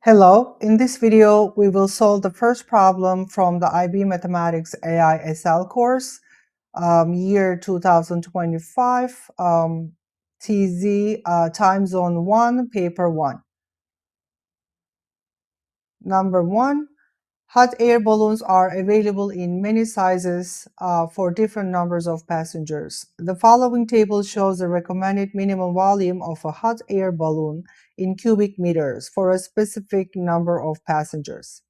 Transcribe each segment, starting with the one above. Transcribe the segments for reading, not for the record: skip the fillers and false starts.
Hello, in this video we will solve the first problem from the IB Mathematics AI SL course, year 2025, TZ time zone 1, paper 1. Number 1, hot air balloons are available in many sizes for different numbers of passengers. The following table shows the recommended minimum volume of a hot air balloon in cubic meters for a specific number of passengers.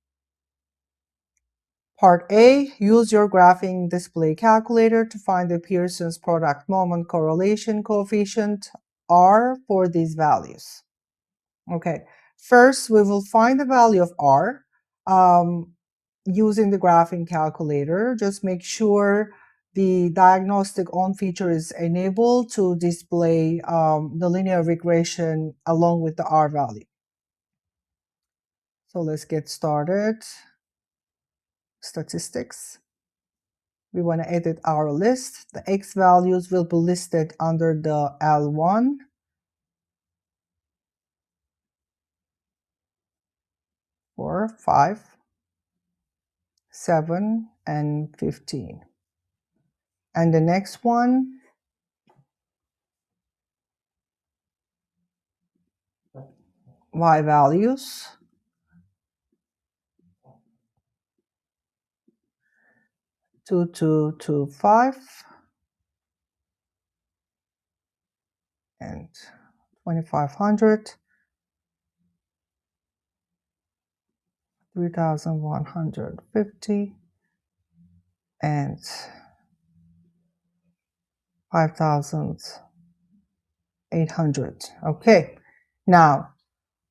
Part A, use your graphing display calculator to find the Pearson's product moment correlation coefficient R for these values. Okay, first we will find the value of R using the graphing calculator. Just make sure the diagnostic on feature is enabled to display the linear regression along with the R value. So let's get started. Statistics. We want to edit our list. The X values will be listed under the L1, 4, 5, 7, and 15. And the next one, Y values. Two, 2, 5, and 2500, 3150, and 5800. Okay, now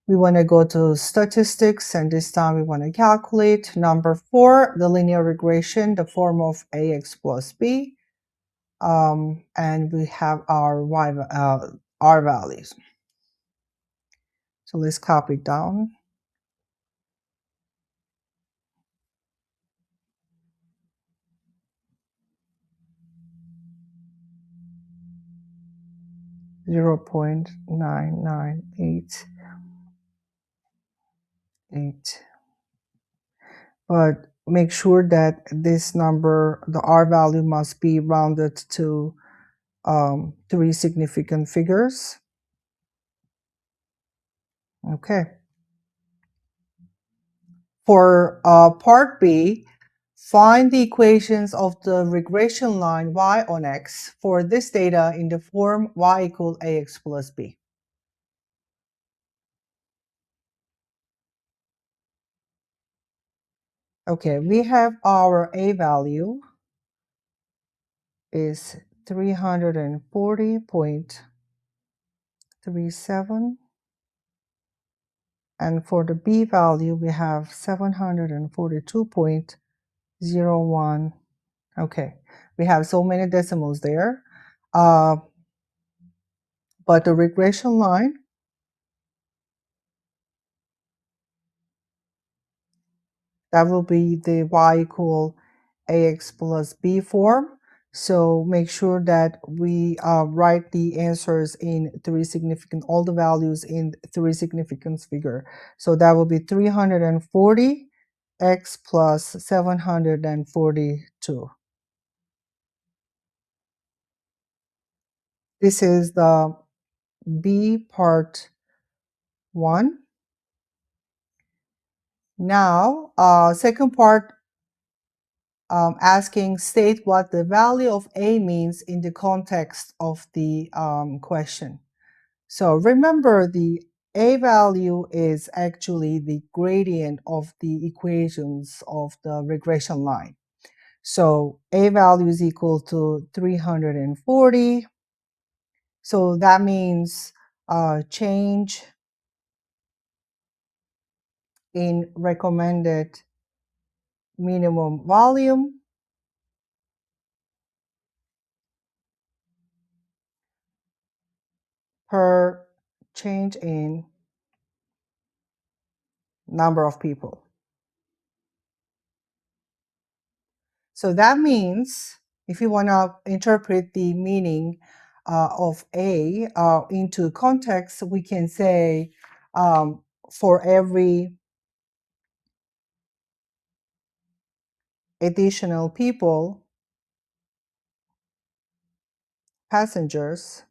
we want to go to statistics, and this time we want to calculate number 4, the linear regression, the form of ax plus b, and we have our R values. So let's copy it down. Zero 0.9988. But make sure that this number, the R value, must be rounded to 3 significant figures. Okay. For part B, find the equations of the regression line y on x for this data in the form y equal ax plus b. Okay, we have our a value is 340.37, and for the b value we have 742.01. Okay, we have so many decimals there, but the regression line that will be the y equal ax plus b form. So make sure that we write the answers in 3 significant, all the values in 3 significance figure. So that will be 340 x plus 742. This is the B part 1. Now, second part, asking state what the value of A means in the context of the question. So remember, the A value is actually the gradient of the equations of the regression line. So A value is equal to 340. So that means change in recommended minimum volume per change in number of people. So that means if you want to interpret the meaning of A into context, we can say for every additional passengers,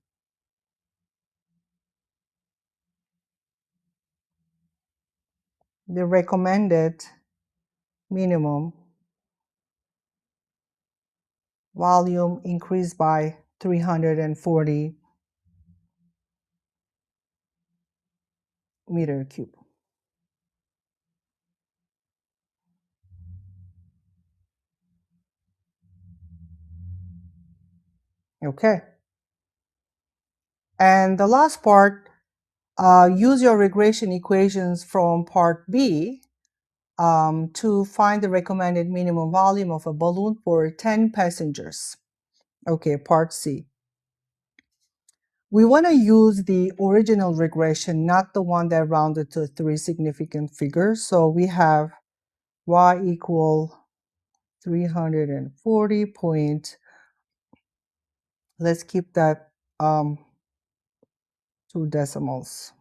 the recommended minimum volume increased by 340 meter cube. Okay. And the last part, use your regression equations from part B to find the recommended minimum volume of a balloon for 10 passengers. Okay, part C. We want to use the original regression, not the one that rounded to 3 significant figures. So we have y equal 340 point, let's keep that 2 decimals,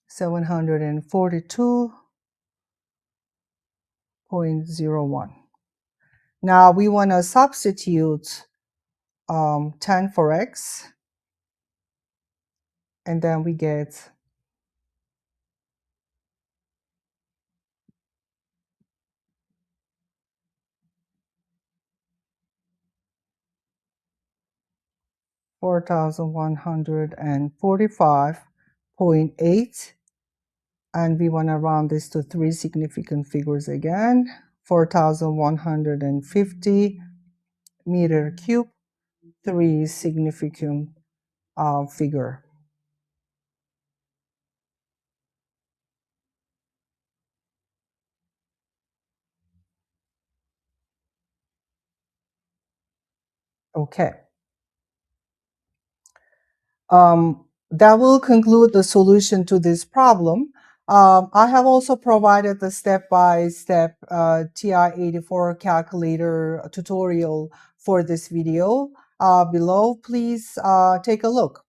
742.01. Now we want to substitute 10 for x, and then we get 4,145.8, and we want to round this to 3 significant figures again, 4,150 meter cube, 3 significant figure. Okay. That will conclude the solution to this problem. I have also provided the step-by-step TI-84 calculator tutorial for this video below. Please take a look.